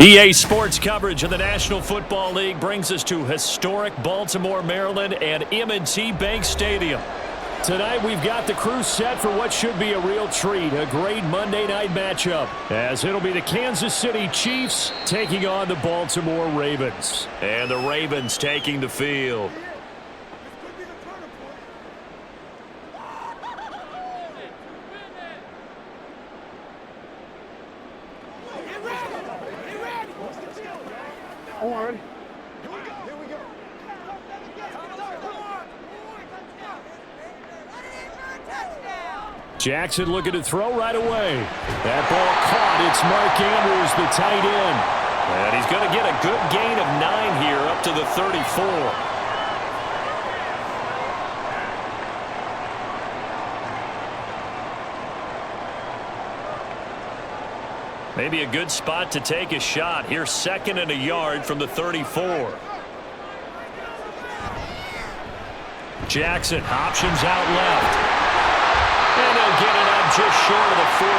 EA Sports coverage of the National Football League brings us to historic Baltimore, Maryland and M&T Bank Stadium. Tonight we've got the crew set for what should be a real treat, a great Monday night matchup, as it'll be the Kansas City Chiefs taking on the Baltimore Ravens. And the Ravens taking the field. Jackson looking to throw right away. That ball caught. It's Mark Andrews, the tight end. And he's going to get a good gain of 9 here up to the 34. Maybe a good spot to take a shot. Here's 2nd and a yard from the 34. Jackson options out left. And they'll get it up just short of the 45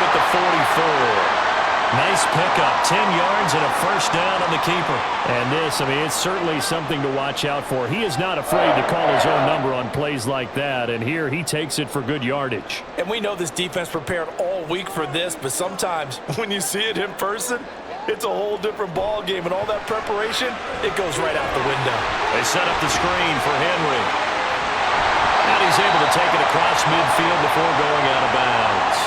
at the 44. Nice pickup, 10 yards and a first down on the keeper. And this, it's certainly something to watch out for. He is not afraid to call his own number on plays like that. And here he takes it for good yardage. And we know this defense prepared all week for this, but sometimes when you see it in person, it's a whole different ball game. And all that preparation, it goes right out the window. They set up the screen for Henry. And he's able to take it across midfield before going out of bounds.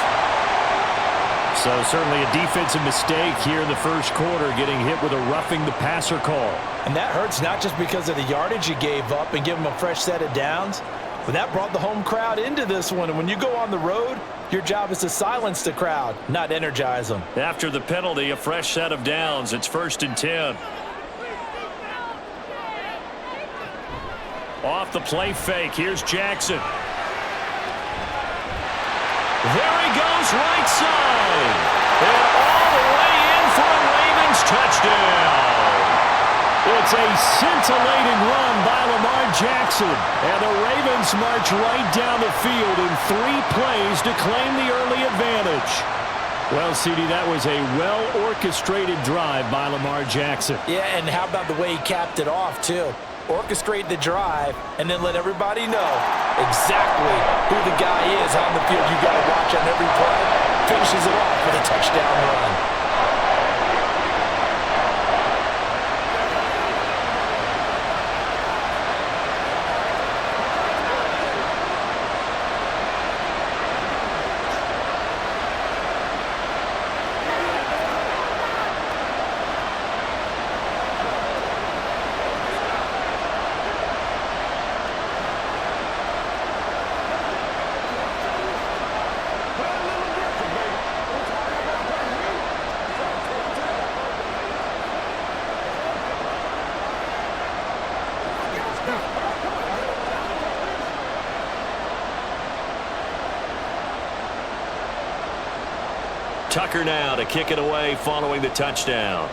So certainly a defensive mistake here in the first quarter, getting hit with a roughing the passer call. And that hurts not just because of the yardage you gave up and give them a fresh set of downs, but that brought the home crowd into this one. And when you go on the road, your job is to silence the crowd, not energize them. After the penalty, a fresh set of downs. It's 1st and 10. Off the play fake. Here's Jackson. There he goes, right side. And all the way in for a Ravens touchdown. It's a scintillating run by Lamar Jackson. And the Ravens march right down the field in 3 plays to claim the early advantage. Well, CD, that was a well-orchestrated drive by Lamar Jackson. Yeah, and how about the way he capped it off, too? Orchestrate the drive, and then let everybody know exactly who the guy is on the field. You got to watch on every play. Finishes it off with a touchdown run. Tucker now to kick it away following the touchdown.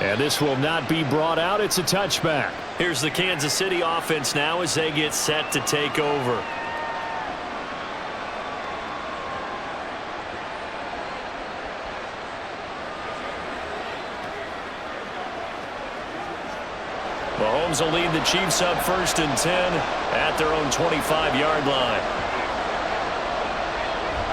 And this will not be brought out. It's a touchback. Here's the Kansas City offense now as they get set to take over. Mahomes will lead the Chiefs up 1st and 10 at their own 25-yard line.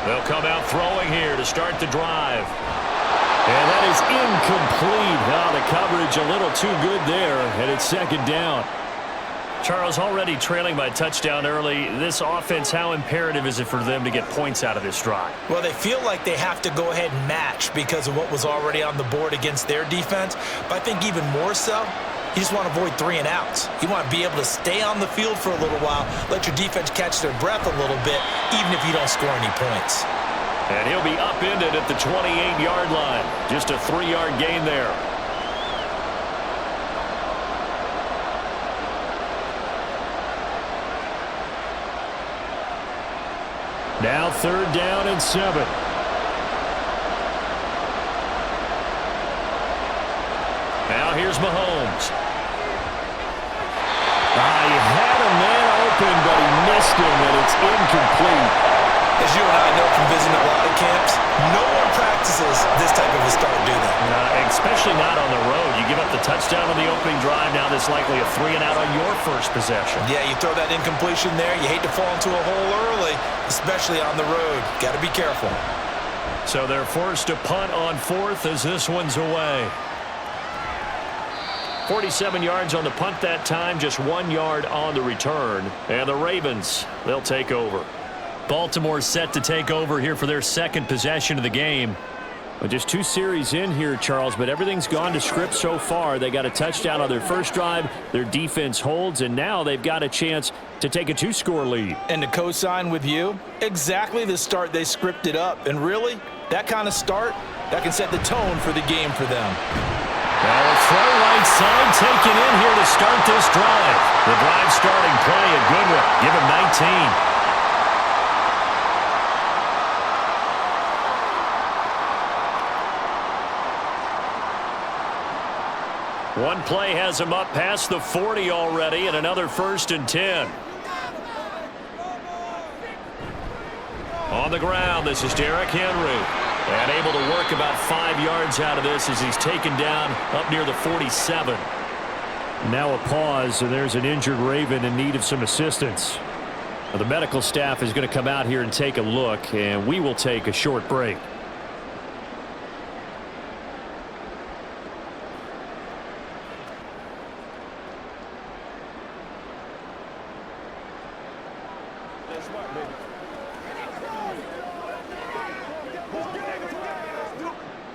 They'll come out throwing here to start the drive. And that is incomplete. Now the coverage a little too good there, and it's 2nd down. Charles, already trailing by a touchdown early. This offense, how imperative is it for them to get points out of this drive? Well, they feel like they have to go ahead and match because of what was already on the board against their defense. But I think even more so, you just want to avoid 3 and outs. You want to be able to stay on the field for a little while, let your defense catch their breath a little bit, even if you don't score any points. And he'll be upended at the 28-yard line. Just a 3-yard gain there. Now 3rd down and 7. Now here's Mahomes. He had a man open, but he missed him, and it's incomplete. As you and I know from visiting a lot of camps, start, do they? Especially not on the road. You give up the touchdown on the opening drive. Now there's likely a 3-and-out on your first possession. Yeah, you throw that incompletion there. You hate to fall into a hole early, especially on the road. Got to be careful. So they're forced to punt on fourth as this one's away. 47 yards on the punt that time, just 1 yard on the return. And the Ravens, they'll take over. Baltimore set to take over here for their second possession of the game. Well, just 2 series in here, Charles, but everything's gone to script so far. They got a touchdown on their first drive. Their defense holds, and now they've got a chance to take a 2-score lead. And to co-sign with you, exactly the start they scripted up. And really, that kind of start, that can set the tone for the game for them. Well, a throw right side taken in here to start this drive. The drive starting play, a good one. Give him 19. One play has him up past the 40 already, and another 1st and 10. On the ground, this is Derrick Henry. And able to work about 5 yards out of this as he's taken down up near the 47. Now a pause, and there's an injured Raven in need of some assistance. Now the medical staff is going to come out here and take a look, and we will take a short break.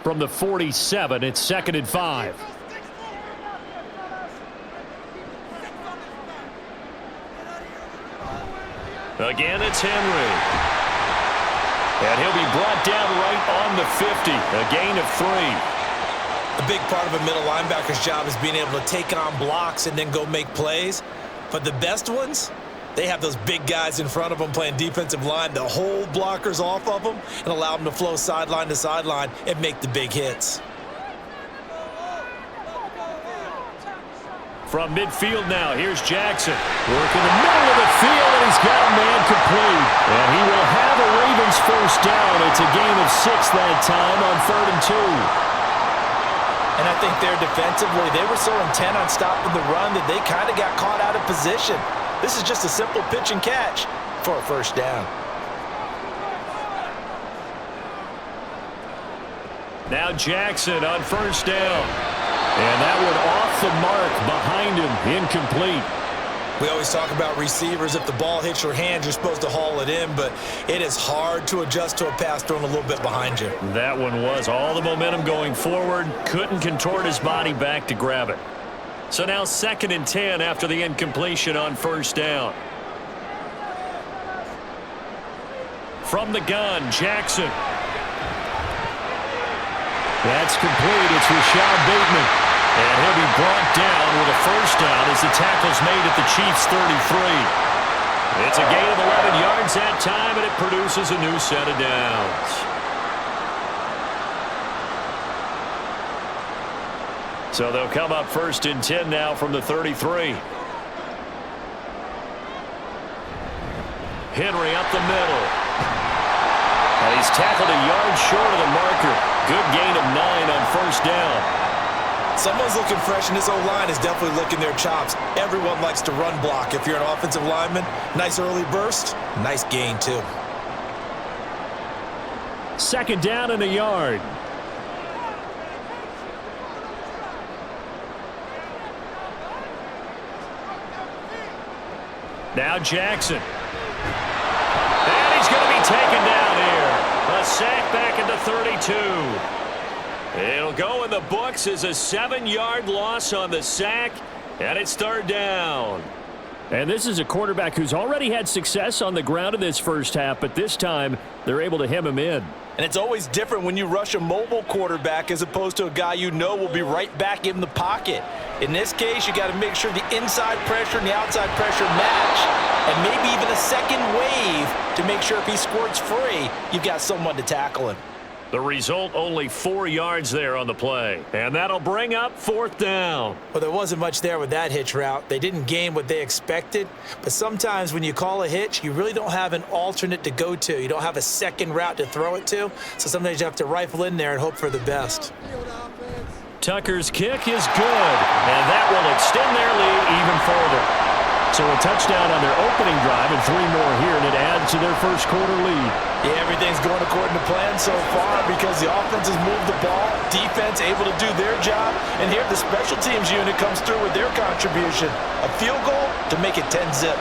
From the 47, it's 2nd and 5. Again, it's Henry. And he'll be brought down right on the 50. A gain of 3. A big part of a middle linebacker's job is being able to take on blocks and then go make plays. But the best ones, they have those big guys in front of them playing defensive line to hold blockers off of them and allow them to flow sideline to sideline and make the big hits. From midfield now, here's Jackson. Working the middle of the field, and he's got a man complete. And he will have a Ravens first down. It's a gain of 6 that time on 3rd and 2. And I think there defensively, they were so intent on stopping the run that they kind of got caught out of position. This is just a simple pitch and catch for a first down. Now Jackson on 1st down. And that one off the mark behind him, incomplete. We always talk about receivers. If the ball hits your hand, you're supposed to haul it in, but it is hard to adjust to a pass thrown a little bit behind you. That one was all the momentum going forward. Couldn't contort his body back to grab it. So now 2nd and 10 after the incompletion on 1st down. From the gun, Jackson. That's complete. It's Rashad Bateman. And he'll be brought down with a first down as the tackle's made at the Chiefs' 33. It's a gain of 11 yards that time, and it produces a new set of downs. So they'll come up 1st and 10 now from the 33. Henry up the middle. And he's tackled a yard short of the marker. Good gain of 9 on 1st down. Someone's looking fresh, and this O-line is definitely licking their chops. Everyone likes to run block. If you're an offensive lineman, nice early burst, nice gain too. 2nd down and a yard. Now Jackson. And he's going to be taken down here. A sack back at the 32. It'll go in the books as a 7-yard loss on the sack, and it's 3rd down. And this is a quarterback who's already had success on the ground in this first half, but this time they're able to hem him in. And it's always different when you rush a mobile quarterback as opposed to a guy you know will be right back in the pocket. In this case, you got to make sure the inside pressure and the outside pressure match, and maybe even a second wave to make sure if he squirts free, you've got someone to tackle him. The result, only 4 yards there on the play. And that'll bring up 4th down. Well, there wasn't much there with that hitch route. They didn't gain what they expected. But sometimes when you call a hitch, you really don't have an alternate to go to. You don't have a second route to throw it to. So sometimes you have to rifle in there and hope for the best. Tucker's kick is good. And that will extend their lead even further. So a touchdown on their opening drive and 3 more here, and it adds to their first quarter lead. Yeah, everything's going according to plan so far because the offense has moved the ball, defense able to do their job, and here the special teams unit comes through with their contribution. A field goal to make it 10-zip.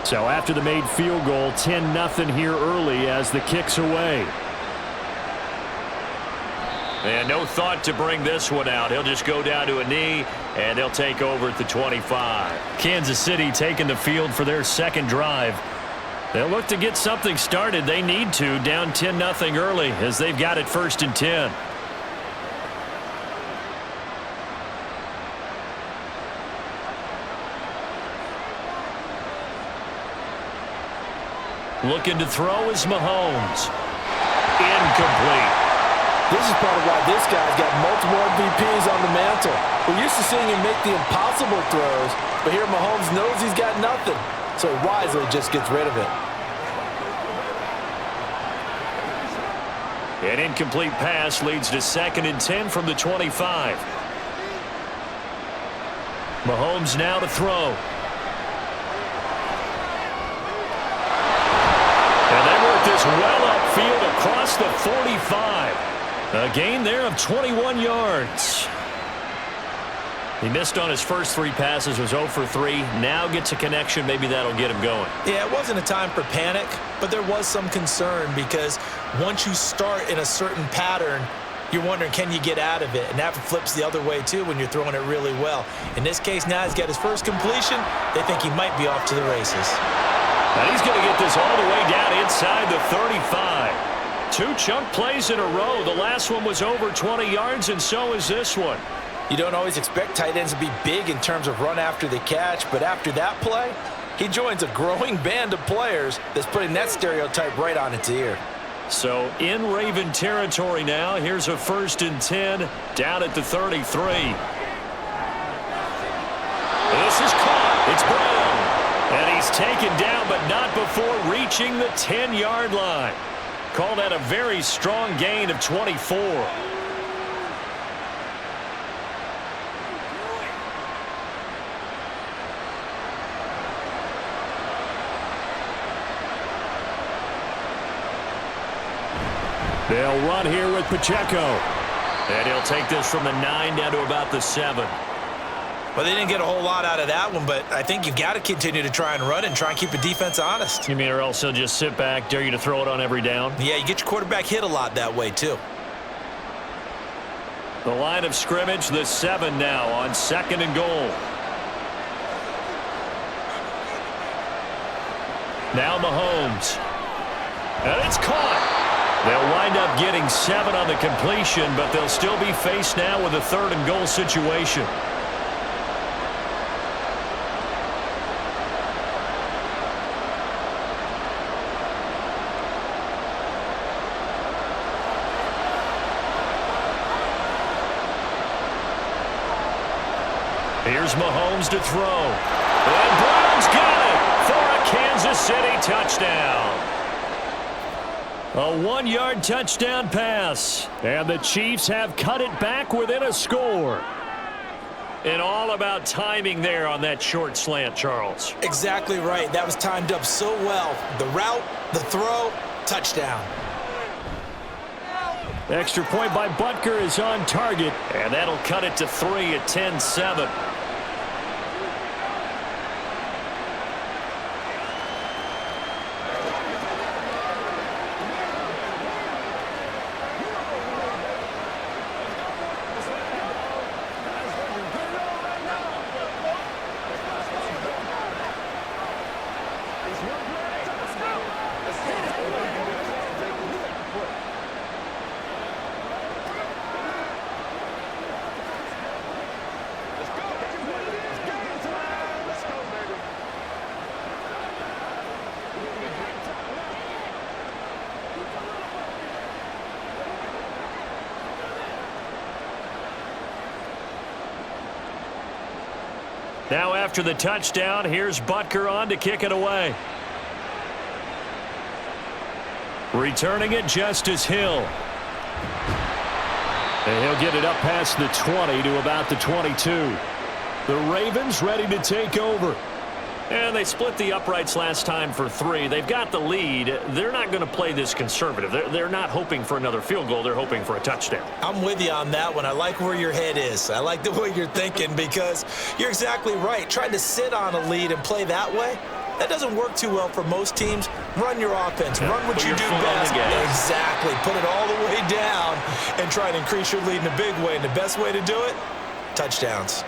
So after the made field goal, 10-0 here early as the kick's away. And no thought to bring this one out. He'll just go down to a knee, and they'll take over at the 25. Kansas City taking the field for their second drive. They'll look to get something started. They need to, down 10-0 early as they've got it 1st and 10. Looking to throw is Mahomes. Incomplete. This is part of why this guy's got multiple MVPs on the mantle. We're used to seeing him make the impossible throws, but here Mahomes knows he's got nothing, so he wisely just gets rid of it. An incomplete pass leads to 2nd and 10 from the 25. Mahomes now to throw. This well upfield across the 45. A gain there of 21 yards. He missed on his first 3 passes, was 0 for 3. Now gets a connection. Maybe that'll get him going. Yeah, it wasn't a time for panic, but there was some concern because once you start in a certain pattern, you're wondering, can you get out of it? And that flips the other way, too, when you're throwing it really well. In this case, now he's got his first completion. They think he might be off to the races. And he's going to get this all the way down inside the 35. 2 chunk plays in a row. The last one was over 20 yards, and so is this one. You don't always expect tight ends to be big in terms of run after the catch, but after that play, he joins a growing band of players that's putting that stereotype right on its ear. So in Raven territory now. Here's a 1st and 10 down at the 33. This is caught. It's Brown. And he's taken down, but not before reaching the 10-yard line. Call that a very strong gain of 24. They'll run here with Pacheco. And he'll take this from the 9 down to about the 7. Well, they didn't get a whole lot out of that one, but I think you've got to continue to try and run and try and keep the defense honest. You mean or else he'll just sit back, dare you to throw it on every down? Yeah, you get your quarterback hit a lot that way, too. The line of scrimmage, the 7 now on 2nd and goal. Now Mahomes. And it's caught. They'll wind up getting 7 on the completion, but they'll still be faced now with a 3rd and goal situation. Here's Mahomes to throw. And Brown's got it for a Kansas City touchdown. A 1-yard touchdown pass. And the Chiefs have cut it back within a score. And all about timing there on that short slant, Charles. Exactly right. That was timed up so well. The route, the throw, touchdown. Extra point by Butker is on target. And that'll cut it to 3 at 10-7. Now after the touchdown, here's Butker on to kick it away. Returning it, Justice Hill. And he'll get it up past the 20 to about the 22. The Ravens ready to take over. And they split the uprights last time for 3. They've got the lead. They're not going to play this conservative. They're not hoping for another field goal. They're hoping for a touchdown. I'm with you on that one. I like where your head is. I like the way you're thinking because you're exactly right. Trying to sit on a lead and play that way, that doesn't work too well for most teams. Run your offense. Run what you do best. Exactly. Put it all the way down and try to increase your lead in a big way. And the best way to do it, touchdowns.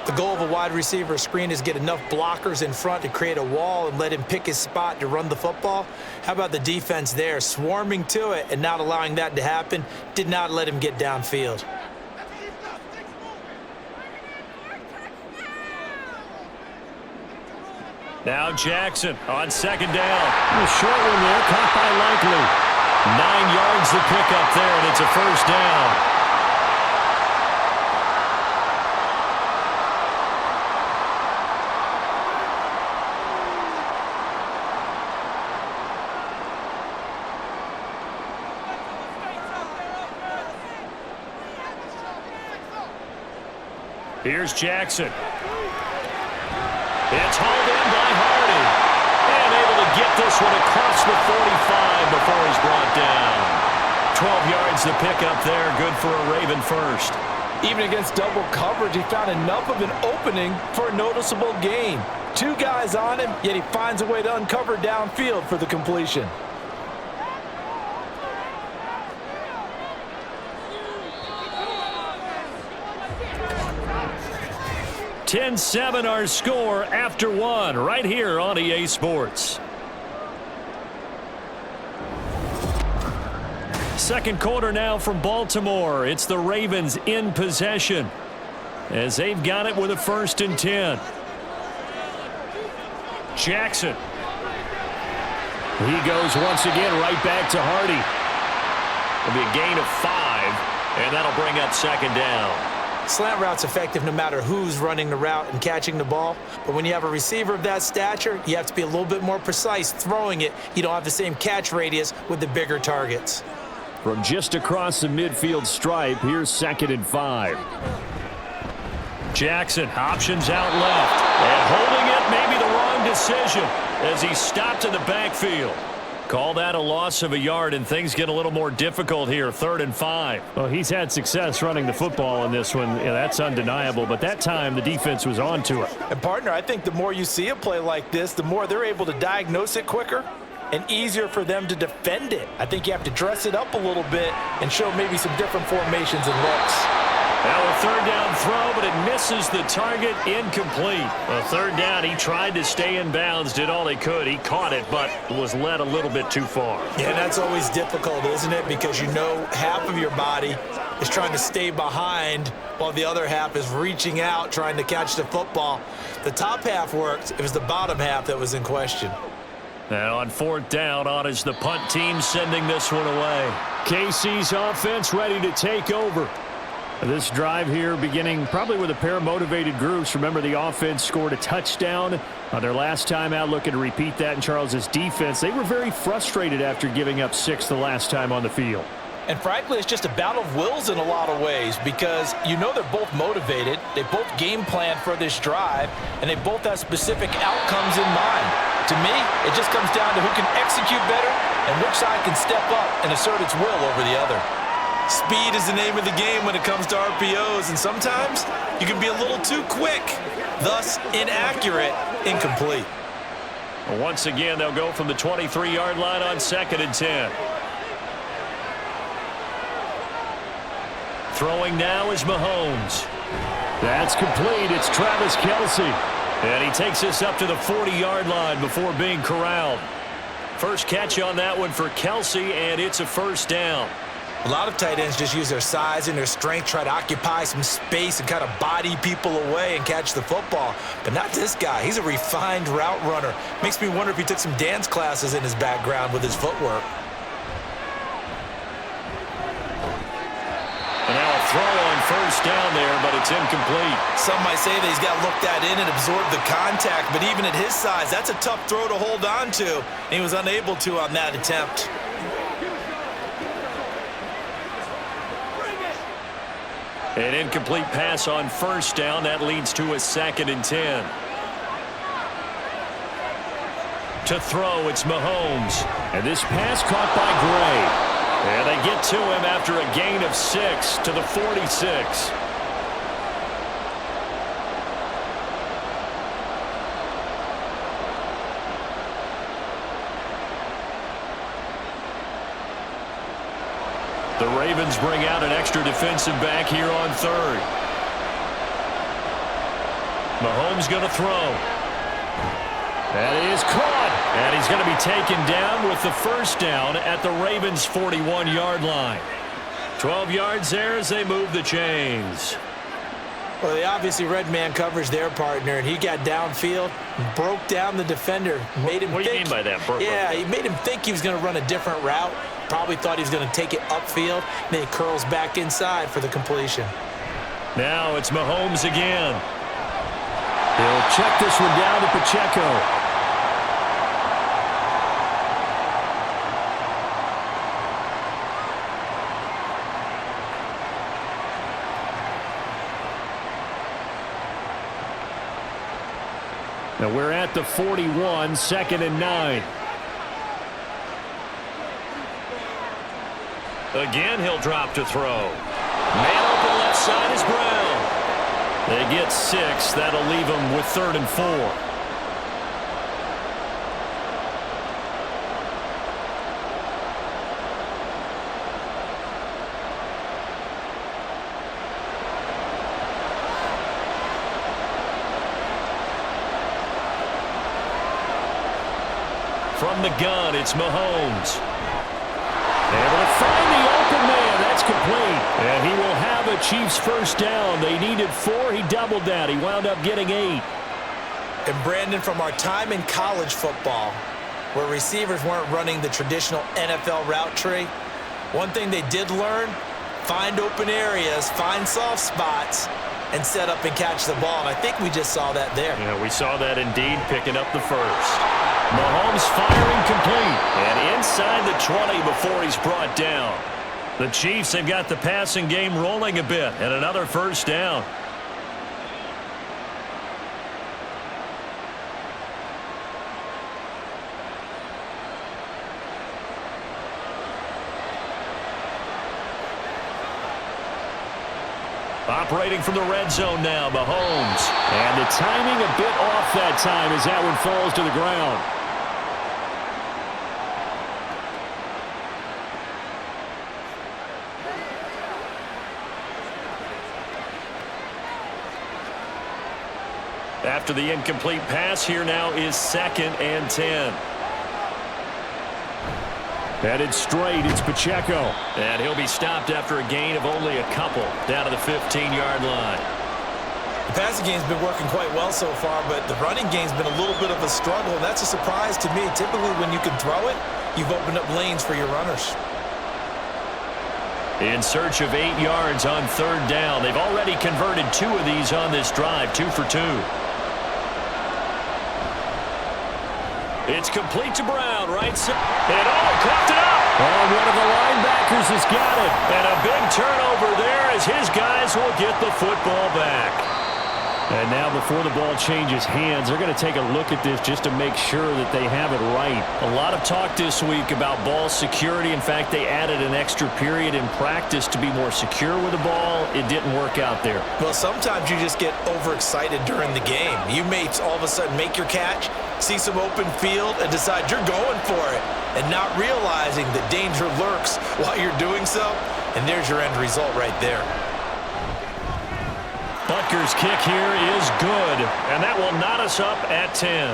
The goal of a wide receiver screen is get enough blockers in front to create a wall and let him pick his spot to run the football. How about the defense there, swarming to it and not allowing that to happen? Did not let him get downfield. Now Jackson on second down. A short one there, caught by Likely. 9 yards to pick up there, and it's a first down. Here's Jackson. It's hauled in by Hardy. And able to get this one across the 45 before he's brought down. 12 yards to pick up there. Good for a Raven first. Even against double coverage, he found enough of an opening for a noticeable gain. 2 guys on him, yet he finds a way to uncover downfield for the completion. 10-7 our score after 1 right here on EA Sports. Second quarter now from Baltimore. It's the Ravens in possession as they've got it with a 1st and 10. Jackson. He goes once again right back to Hardy. It'll be a gain of 5, and that'll bring up second down. Slant route's effective no matter who's running the route and catching the ball. But when you have a receiver of that stature, you have to be a little bit more precise throwing it. You don't have the same catch radius with the bigger targets. From just across the midfield stripe, here's 2nd and 5. Jackson options out left. And holding it may be the wrong decision as he stopped in the backfield. Call that a loss of a yard, and things get a little more difficult here. 3rd and 5. Well, he's had success running the football in this one. Yeah, that's undeniable. But that time, the defense was on to it. And, partner, I think the more you see a play like this, the more they're able to diagnose it quicker and easier for them to defend it. I think you have to dress it up a little bit and show maybe some different formations and looks. Now a 3rd down throw, but it misses the target. Incomplete. A 3rd down, he tried to stay in bounds, did all he could. He caught it, but was led a little bit too far. Yeah, that's always difficult, isn't it? Because you know half of your body is trying to stay behind while the other half is reaching out, trying to catch the football. The top half worked. It was the bottom half that was in question. Now on 4th down, on is the punt team sending this one away. KC's offense ready to take over. This drive here beginning probably with a pair of motivated groups. Remember, the offense scored a touchdown on their last time out. Looking to repeat that in Charles's defense. They were very frustrated after giving up 6 the last time on the field. And frankly, it's just a battle of wills in a lot of ways because you know they're both motivated. They both game plan for this drive, and they both have specific outcomes in mind. To me, it just comes down to who can execute better and which side can step up and assert its will over the other. Speed is the name of the game when it comes to RPOs, and sometimes you can be a little too quick, thus inaccurate, incomplete. Well, once again, they'll go from the 23-yard line on 2nd and 10. Throwing now is Mahomes. That's complete. It's Travis Kelce. And he takes us up to the 40-yard line before being corralled. First catch on that one for Kelce, and it's a 1st down. A lot of tight ends just use their size and their strength, try to occupy some space and kind of body people away and catch the football. But not this guy. He's a refined route runner. Makes me wonder if he took some dance classes in his background with his footwork. And now a throw on first down there, but it's incomplete. Some might say that he's got to look that in and absorb the contact, but even at his size, that's a tough throw to hold on to. And he was unable to on that attempt. An incomplete pass on first down. That leads to a 2nd and 10. To throw, it's Mahomes. And this pass caught by Gray. And they get to him after a gain of 6 to the 46. The Ravens bring out an extra defensive back here on 3rd. Mahomes going to throw. That is caught. And he's going to be taken down with the first down at the Ravens' 41-yard line. 12 yards there as they move the chains. Well, they obviously read man coverage their partner, and he got downfield, broke down the defender. Made him what do you mean by that? Yeah, he made him think he was going to run a different route. Probably thought he was going to take it upfield. Then he curls back inside for the completion. Now it's Mahomes again. He'll check this one down to Pacheco. Now we're at the 41, 2nd and 9. Again, he'll drop to throw. Man open left side is Brown. They get 6. That'll leave them with 3rd and 4. From the gun, it's Mahomes. Able to find the open man. That's complete. And he will have a Chiefs first down. They needed 4. He doubled that. He wound up getting 8. And Brandon, from our time in college football, where receivers weren't running the traditional NFL route tree, one thing they did learn, find open areas, find soft spots, and set up and catch the ball. And I think we just saw that there. Yeah, we saw that indeed, picking up the first. Mahomes firing complete. And inside the 20 before he's brought down. The Chiefs have got the passing game rolling a bit. And another first down. Operating from the red zone now, Mahomes. And the timing a bit off that time as that one falls to the ground. After the incomplete pass, here now is 2nd and 10. Headed straight, it's Pacheco. And he'll be stopped after a gain of only a couple down to the 15-yard line. The passing game's been working quite well so far, but the running game's been a little bit of a struggle, and that's a surprise to me. Typically, when you can throw it, you've opened up lanes for your runners. In search of 8 yards on 3rd down. They've already converted 2 of these on this drive, 2 for 2. It's complete to Brown, right side. And coughed it up. Oh, one of the linebackers has got it. And a big turnover there as his guys will get the football back. And now before the ball changes hands, they're going to take a look at this just to make sure that they have it right. A lot of talk this week about ball security. In fact, they added an extra period in practice to be more secure with the ball. It didn't work out there. Well, sometimes you just get overexcited during the game. You may all of a sudden make your catch, see some open field, and decide you're going for it, and not realizing the danger lurks while you're doing so. And there's your end result right there. Butker's kick here is good, and that will knot us up at 10.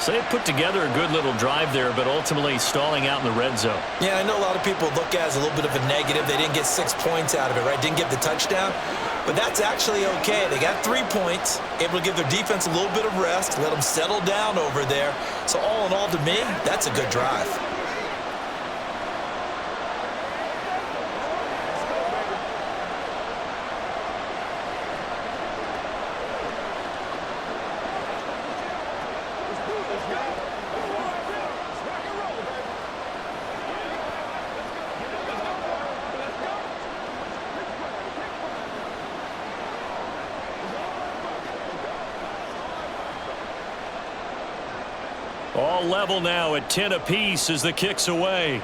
So they put together a good little drive there, but ultimately stalling out in the red zone. Yeah, I know a lot of people look at it as a little bit of a negative. They didn't get 6 points out of it, right? Didn't get the touchdown. But that's actually okay. They got 3 points, able to give their defense a little bit of rest, let them settle down over there. So all in all, to me, that's a good drive. All level now at 10 apiece as the kick's away.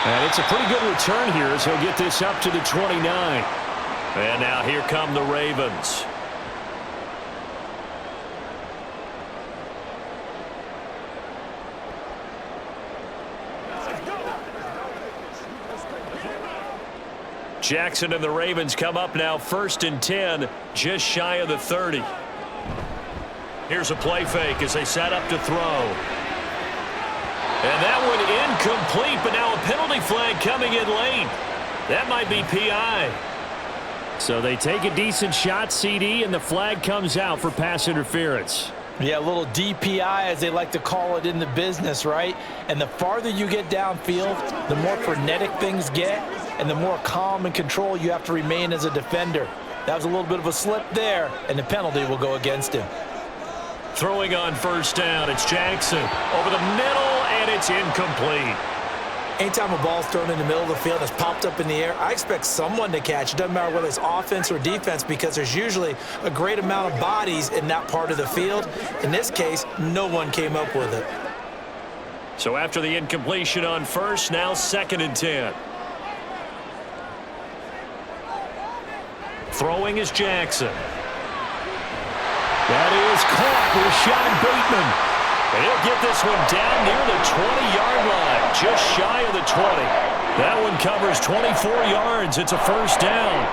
And it's a pretty good return here as he'll get this up to the 29. And now here come the Ravens. Jackson and the Ravens come up now 1st and 10, just shy of the 30. Here's a play fake as they set up to throw. And that one incomplete, but now a penalty flag coming in late. That might be PI. So they take a decent shot, CD, and the flag comes out for pass interference. Yeah, a little DPI, as they like to call it in the business, right? And the farther you get downfield, the more frenetic things get, and the more calm and control you have to remain as a defender. That was a little bit of a slip there, and the penalty will go against him. Throwing on 1st down, it's Jackson. Over the middle, and it's incomplete. Anytime a ball's thrown in the middle of the field and it's popped up in the air, I expect someone to catch. It doesn't matter whether it's offense or defense because there's usually a great amount of bodies in that part of the field. In this case, no one came up with it. So after the incompletion on 1st, now 2nd and 10. Throwing is Jackson. That is caught with Sean Bateman. And he'll get this one down near the 20-yard line, just shy of the 20. That one covers 24 yards. It's a 1st down.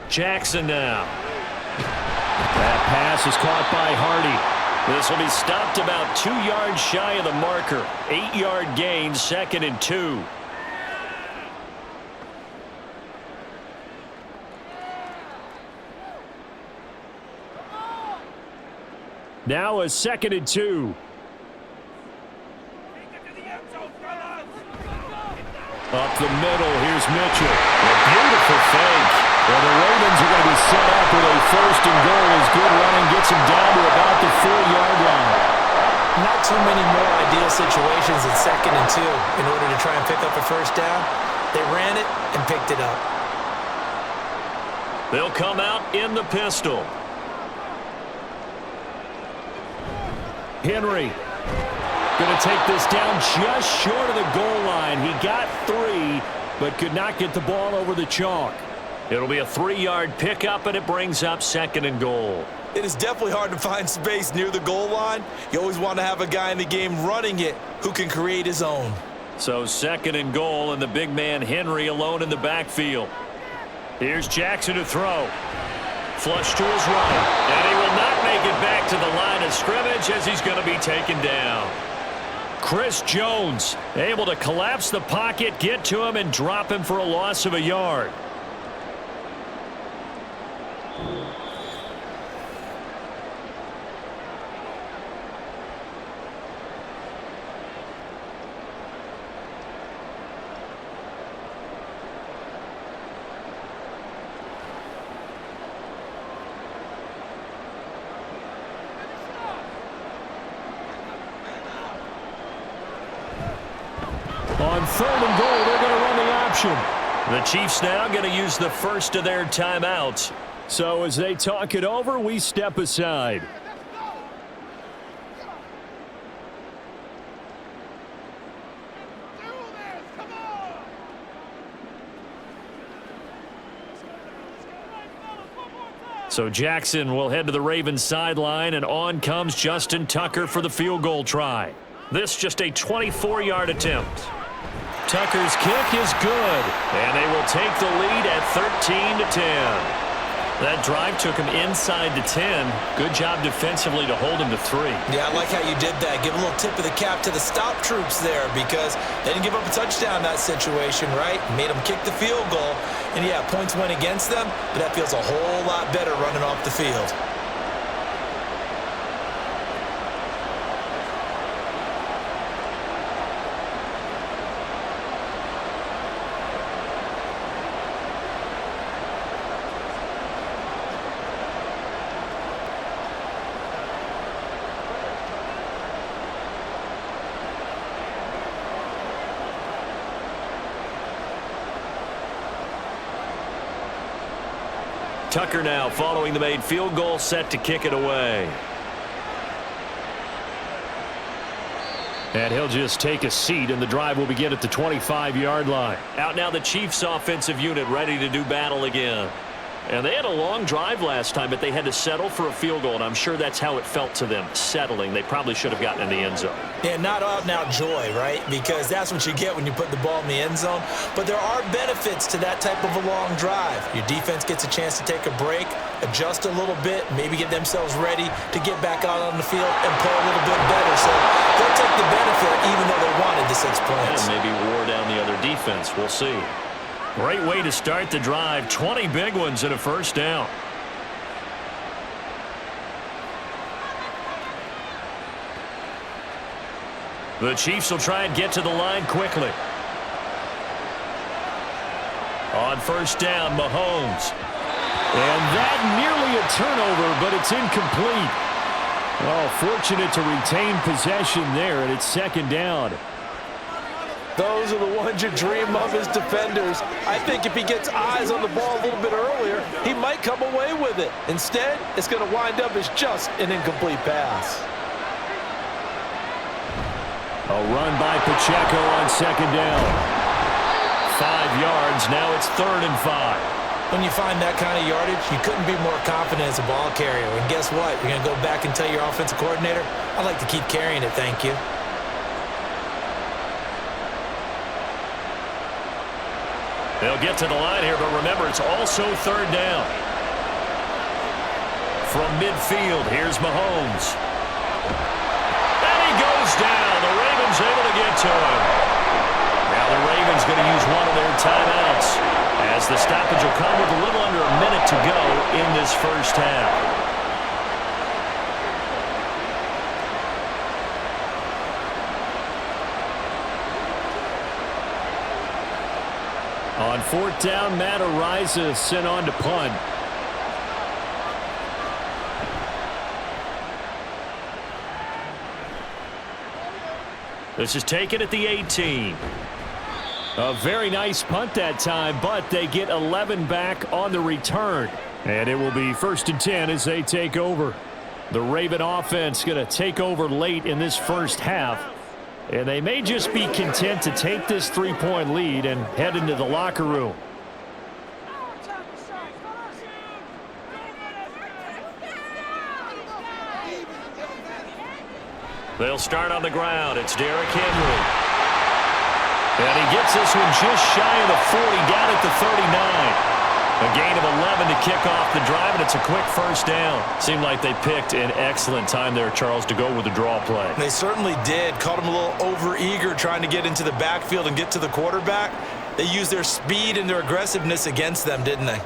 Jackson now. That pass is caught by Hardy. This will be stopped about 2 yards shy of the marker. 8-yard gain, 2nd and 2. Now a 2nd and 2. Up the middle, here's Mitchell. A beautiful fake. Well, the Ravens are going to be set up with a 1st and goal as good running gets him down to about the 4-yard line. Not too many more ideal situations in 2nd and 2 in order to try and pick up a 1st down. They ran it and picked it up. They'll come out in the pistol. Henry going to take this down just short of the goal line. He got 3, but could not get the ball over the chalk. It'll be a 3-yard pickup, and it brings up 2nd and goal. It is definitely hard to find space near the goal line. You always want to have a guy in the game running it who can create his own. So 2nd and goal, and the big man Henry alone in the backfield. Here's Jackson to throw. Flush to his right, and he will not make it back to the line of scrimmage as he's going to be taken down. Chris Jones able to collapse the pocket, get to him, and drop him for a loss of a yard. On 3rd and goal, they're going to run the option. The Chiefs now going to use the first of their timeouts. So as they talk it over, we step aside. So Jackson will head to the Ravens sideline, and on comes Justin Tucker for the field goal try. This just a 24-yard attempt. Tucker's kick is good, and they will take the lead at 13-10. That drive took him inside the 10. Good job defensively to hold him to 3. Yeah, I like how you did that. Give a little tip of the cap to the stop troops there because they didn't give up a touchdown in that situation, right? Made them kick the field goal. And, yeah, points went against them, but that feels a whole lot better running off the field. Tucker now following the made field goal, set to kick it away. And he'll just take a seat, and the drive will begin at the 25-yard line. Out now the Chiefs offensive unit ready to do battle again. And they had a long drive last time, but they had to settle for a field goal, and I'm sure that's how it felt to them, settling. They probably should have gotten in the end zone. Yeah, not out-and-out joy, right? Because that's what you get when you put the ball in the end zone. But there are benefits to that type of a long drive. Your defense gets a chance to take a break, adjust a little bit, maybe get themselves ready to get back out on the field and play a little bit better. So they'll take the benefit even though they wanted the 6 points. And maybe wore down the other defense. We'll see. Great way to start the drive. 20 big ones and a first down. The Chiefs will try and get to the line quickly. On first down, Mahomes. And that nearly a turnover, but it's incomplete. Oh, fortunate to retain possession there, and it's second down. Those are the ones you dream of as defenders. I think if he gets eyes on the ball a little bit earlier, he might come away with it. Instead, it's going to wind up as just an incomplete pass. A run by Pacheco on second down. 5 yards, now it's 3rd and 5. When you find that kind of yardage, you couldn't be more confident as a ball carrier. And guess what? You're going to go back and tell your offensive coordinator, I'd like to keep carrying it, thank you. They'll get to the line here, but remember, it's also 3rd down. From midfield, here's Mahomes. And he goes down. The Ravens able to get to him. Now the Ravens going to use one of their timeouts, as the stoppage will come with a little under a minute to go in this first half. On 4th down, Matt Ariza sent on to punt. This is taken at the 18. A very nice punt that time, but they get 11 back on the return. And it will be 1st and 10 as they take over. The Raven offense going to take over late in this first half. And they may just be content to take this 3-point lead and head into the locker room. They'll start on the ground. It's Derrick Henry. And he gets this one just shy of the 40, down at the 39. A gain of 11 to kick off the drive, and it's a quick first down. Seemed like they picked an excellent time there, Charles, to go with the draw play. They certainly did. Caught him a little over-eager trying to get into the backfield and get to the quarterback. They used their speed and their aggressiveness against them, didn't they?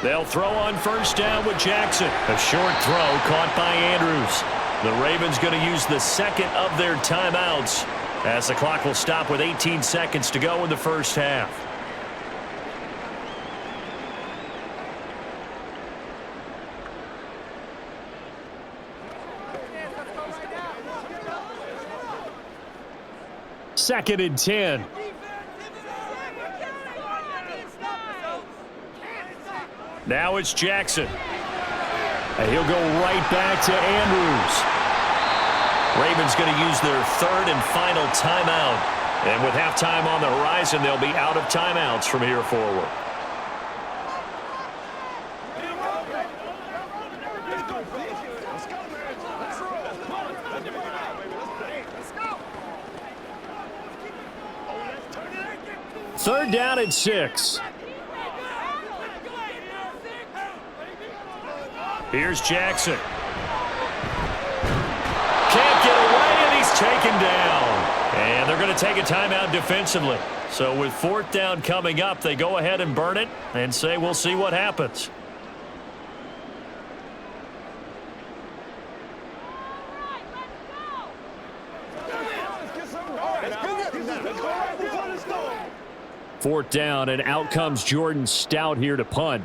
They'll throw on first down with Jackson. A short throw caught by Andrews. The Ravens going to use the second of their timeouts, as the clock will stop with 18 seconds to go in the first half. Second and 10. Now it's Jackson. And he'll go right back to Andrews. Ravens going to use their 3rd and final timeout. And with halftime on the horizon, they'll be out of timeouts from here forward. Third down and 6. Here's Jackson. Can't get away, and he's taken down. And they're going to take a timeout defensively. So with 4th down coming up, they go ahead and burn it and say we'll see what happens. Fourth down, and out comes Jordan Stout here to punt.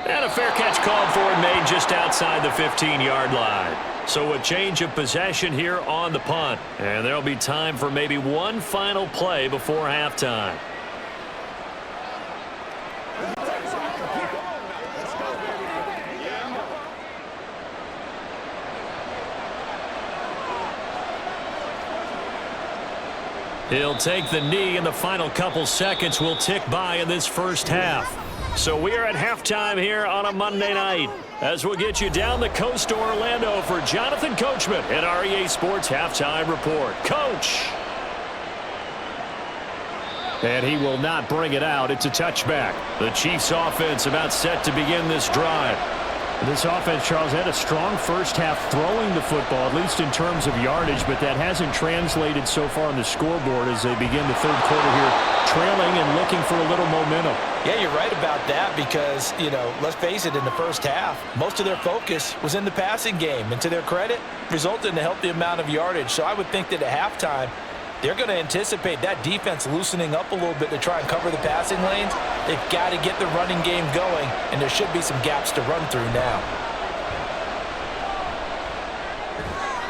And a fair catch called for and made just outside the 15-yard line. So a change of possession here on the punt. And there'll be time for maybe one final play before halftime. He'll take the knee, and the final couple seconds will tick by in this first half. So we are at halftime here on a Monday night, as we'll get you down the coast to Orlando for Jonathan Coachman at our EA Sports Halftime Report. Coach! And he will not bring it out. It's a touchback. The Chiefs offense about set to begin this drive. This offense, Charles, had a strong first half throwing the football, at least in terms of yardage, but that hasn't translated so far on the scoreboard as they begin the third quarter here, trailing and looking for a little momentum. Yeah, you're right about that because, let's face it, in the first half, most of their focus was in the passing game. And to their credit, resulted in a healthy amount of yardage. So I would think that at halftime, they're going to anticipate that defense loosening up a little bit to try and cover the passing lanes. They've got to get the running game going, and there should be some gaps to run through now.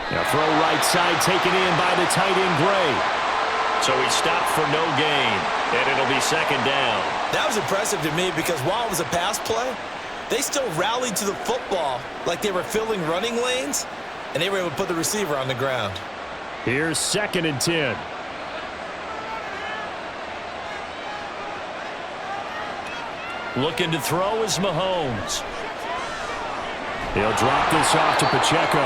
Now throw right side taken in by the tight end Gray. So he stopped for no gain, and it'll be second down. That was impressive to me because while it was a pass play, they still rallied to the football like they were filling running lanes, and they were able to put the receiver on the ground. Here's 2nd and 10. Looking to throw is Mahomes. He'll drop this off to Pacheco.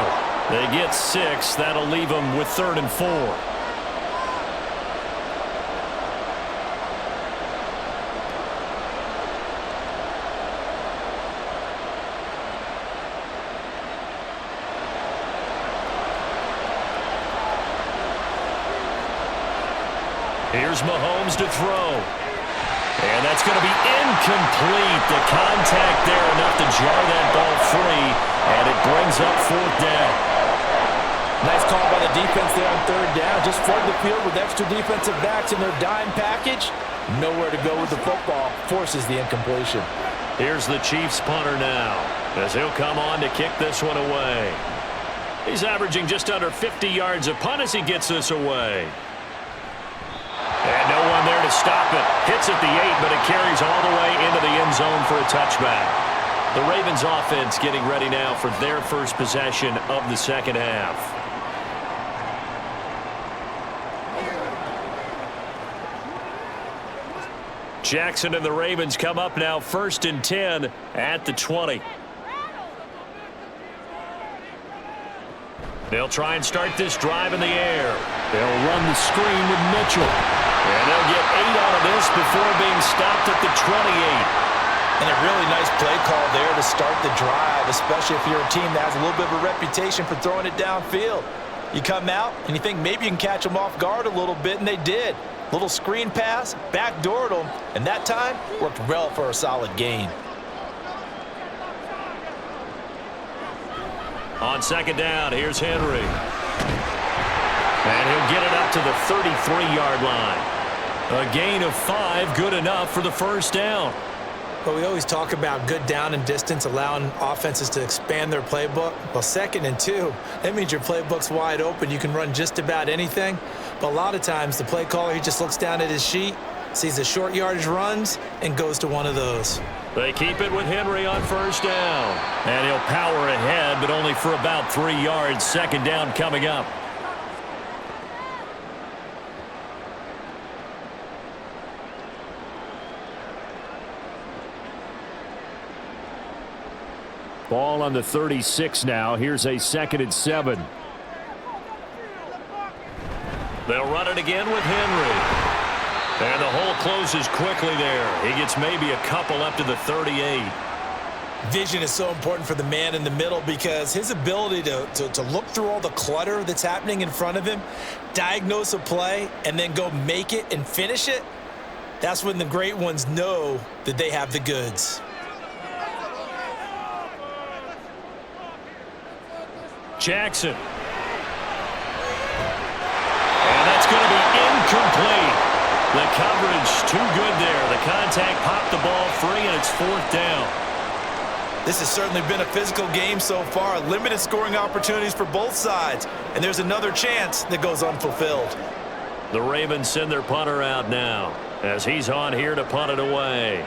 They get 6. That'll leave them with 3rd and 4. Here's Mahomes to throw. And that's going to be incomplete. The contact there enough to jar that ball free, and it brings up 4th down. Nice call by the defense there on 3rd down. Just flood the field with extra defensive backs in their dime package. Nowhere to go with the football. Forces the incompletion. Here's the Chiefs punter now, as he'll come on to kick this one away. He's averaging just under 50 yards a punt as he gets this away. And no one there to stop it. Hits at the 8, but it carries all the way into the end zone for a touchback. The Ravens offense getting ready now for their first possession of the second half. Jackson and the Ravens come up now 1st and 10 at the 20. They'll try and start this drive in the air. They'll run the screen with Mitchell. And they'll get 8 out of this before being stopped at the 28. And a really nice play call there to start the drive, especially if you're a team that has a little bit of a reputation for throwing it downfield. You come out and you think maybe you can catch them off guard a little bit, and they did. Little screen pass, backdoored them, and that time worked well for a solid gain. On 2nd down, here's Henry. And he'll get it up to the 33-yard line. A gain of 5, good enough for the 1st down. But we always talk about good down and distance, allowing offenses to expand their playbook. Well, 2nd and 2, that means your playbook's wide open. You can run just about anything. But a lot of times, the play caller, he just looks down at his sheet, sees the short yardage runs, and goes to one of those. They keep it with Henry on 1st down. And he'll power ahead, but only for about 3 yards. 2nd down coming up. Ball on the 36 now. Here's a 2nd and 7. They'll run it again with Henry. And the hole closes quickly there. He gets maybe a couple up to the 38. Vision is so important for the man in the middle because his ability to look through all the clutter that's happening in front of him, diagnose a play, and then go make it and finish it, that's when the great ones know that they have the goods. Jackson. And that's going to be incomplete. The coverage too good there. The contact popped the ball free, and it's 4th down. This has certainly been a physical game so far. Limited scoring opportunities for both sides. And there's another chance that goes unfulfilled. The Ravens send their punter out now as he's on here to punt it away.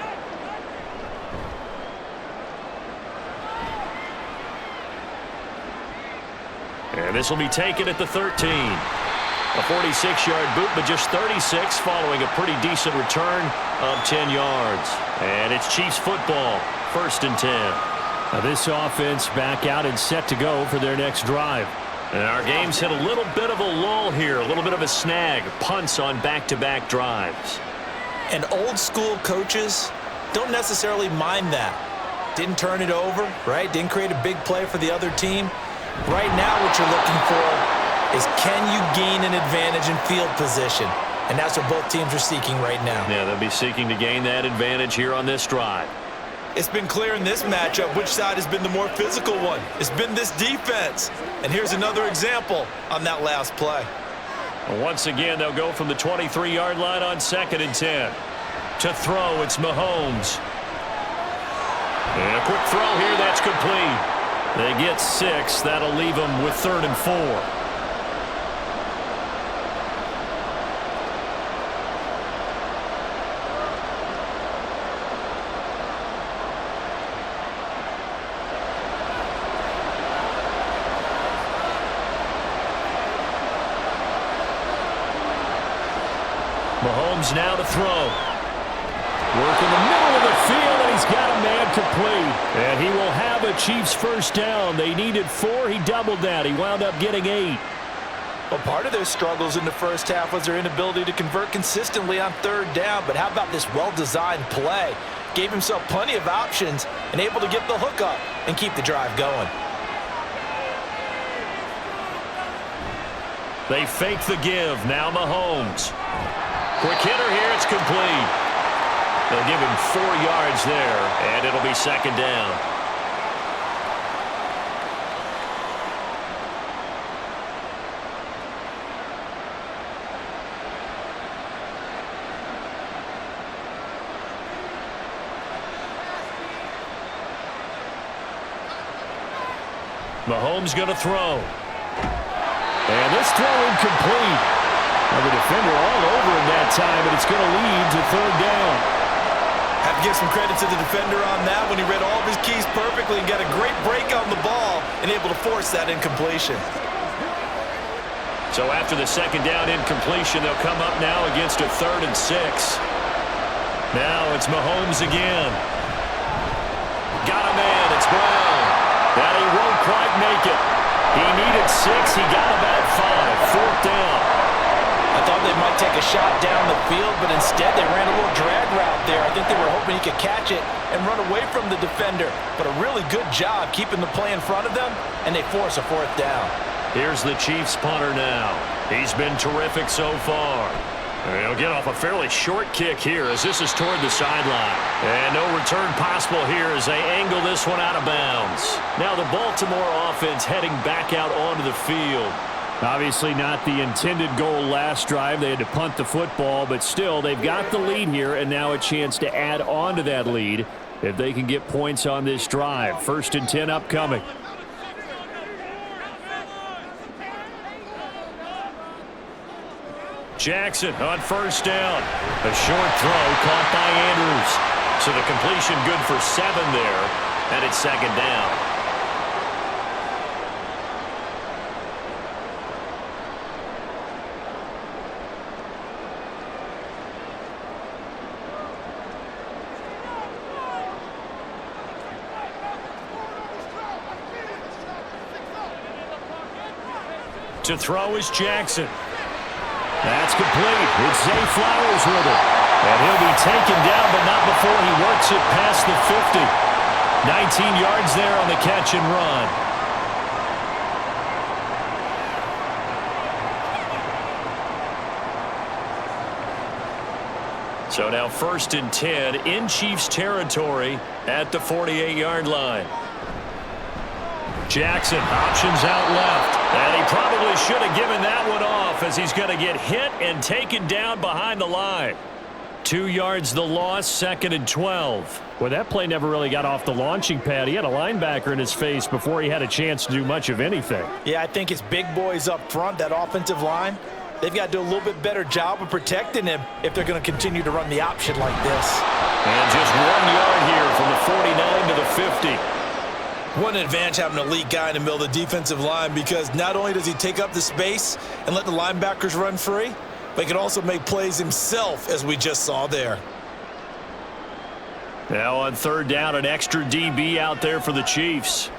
And this will be taken at the 13. A 46-yard boot, but just 36 following a pretty decent return of 10 yards. And it's Chiefs football, 1st and 10. Now this offense back out and set to go for their next drive. And our game's hit a little bit of a lull here, a little bit of a snag. Punts on back-to-back drives. And old school coaches don't necessarily mind that. Didn't turn it over, right? Didn't create a big play for the other team. Right now what you're looking for is, can you gain an advantage in field position? And that's what both teams are seeking right now. Yeah, they'll be seeking to gain that advantage here on this drive. It's been clear in this matchup which side has been the more physical one. It's been this defense. And here's another example on that last play. Once again, they'll go from the 23-yard line on 2nd and 10. To throw, it's Mahomes. And a quick throw here, that's complete. They get 6. That'll leave them with 3rd and 4. Mahomes now to throw. Work in the middle of the field, and he's got a man complete. And he will have a Chiefs first down. They needed 4. He doubled that. He wound up getting 8. Well, part of their struggles in the first half was their inability to convert consistently on 3rd down. But how about this well-designed play? Gave himself plenty of options and able to get the hook up and keep the drive going. They fake the give. Now Mahomes. Quick hitter here. It's complete. They'll give him 4 yards there, and it'll be 2nd down. Mahomes going to throw. And this throw incomplete. Well, the defender all over him that time, and it's going to lead to 3rd down. Have to give some credit to the defender on that when he read all of his keys perfectly and got a great break on the ball and able to force that incompletion. So after the 2nd down incompletion, they'll come up now against a 3rd and 6. Now it's Mahomes again. Got a man. It's Brown. That he won't quite make it. He needed 6. He got about 5. 4th down. I thought they might take a shot down the field, but instead they ran a little drag route there. I think they were hoping he could catch it and run away from the defender. But a really good job keeping the play in front of them, and they force a 4th down. Here's the Chiefs punter now. He's been terrific so far. He'll get off a fairly short kick here as this is toward the sideline. And no return possible here as they angle this one out of bounds. Now the Baltimore offense heading back out onto the field. Obviously not the intended goal last drive. They had to punt the football, but still they've got the lead here and now a chance to add on to that lead if they can get points on this drive. 1st and 10 upcoming. Jackson on 1st down. A short throw caught by Andrews. So the completion good for 7 there, and it's 2nd down. To throw is Jackson. That's complete. It's Zay Flowers with it. And he'll be taken down, but not before he works it past the 50. 19 yards there on the catch and run. So now 1st and 10 in Chiefs territory at the 48-yard line. Jackson options out left. And he probably should have given that one off as he's going to get hit and taken down behind the line. 2 yards the loss, 2nd and 12. Well, that play never really got off the launching pad. He had a linebacker in his face before he had a chance to do much of anything. Yeah, I think it's big boys up front, that offensive line. They've got to do a little bit better job of protecting him if they're going to continue to run the option like this. And just 1 yard here from the 49 to the 50. What an advantage having an elite guy in the middle of the defensive line, because not only does he take up the space and let the linebackers run free, but he can also make plays himself, as we just saw there. Now on 3rd down, an extra DB out there for the Chiefs.